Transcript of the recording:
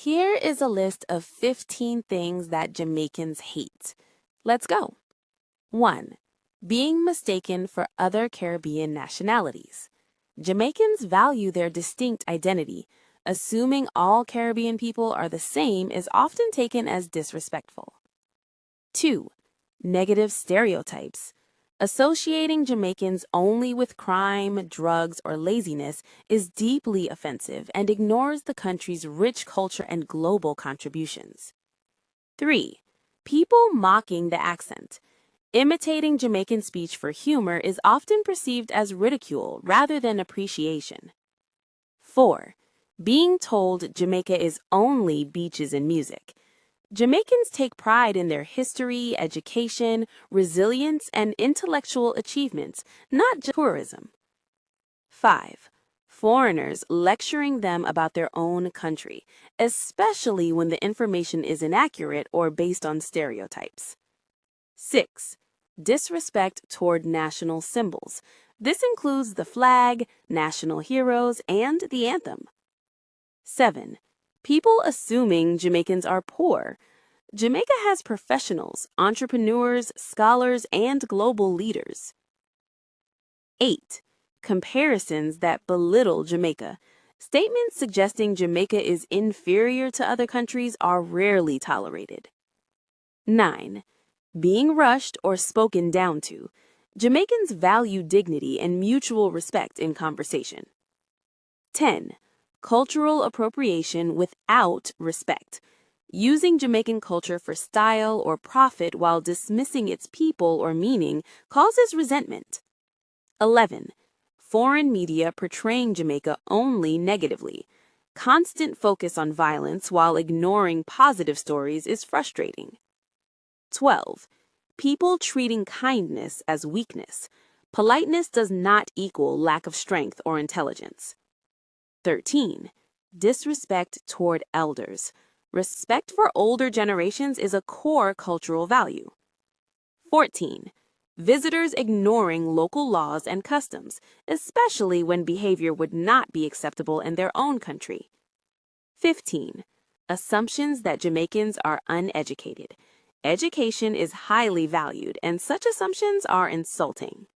Here is a list of 15 things that Jamaicans hate. Let's go. 1. Being mistaken for other Caribbean nationalities. Jamaicans value their distinct identity. Assuming all Caribbean people are the same is often taken as disrespectful. 2. Negative stereotypes. Associating Jamaicans only with crime, drugs, or laziness is deeply offensive and ignores the country's rich culture and global contributions. 3. People mocking the accent. Imitating Jamaican speech for humor is often perceived as ridicule rather than appreciation. 4. Being told Jamaica is only beaches and music. Jamaicans take pride in their history, education, resilience, and intellectual achievements, not just tourism. 5. Foreigners lecturing them about their own country, especially when the information is inaccurate or based on stereotypes. 6. Disrespect toward national symbols. This includes the flag, national heroes, and the anthem. 7. People assuming Jamaicans are poor. Jamaica has professionals, entrepreneurs, scholars, and global leaders. 8. Comparisons that belittle Jamaica. Statements suggesting Jamaica is inferior to other countries are rarely tolerated. 9. Being rushed or spoken down to. Jamaicans value dignity and mutual respect in conversation. 10. Cultural appropriation without respect. Using Jamaican culture for style or profit while dismissing its people or meaning causes resentment. 11. Foreign media portraying Jamaica only negatively. Constant focus on violence while ignoring positive stories is frustrating. 12. People treating kindness as weakness. Politeness does not equal lack of strength or intelligence. 13. Disrespect toward elders. Respect for older generations is a core cultural value. 14. Visitors ignoring local laws and customs, especially when behavior would not be acceptable in their own country. 15. Assumptions that Jamaicans are uneducated. Education is highly valued, and such assumptions are insulting.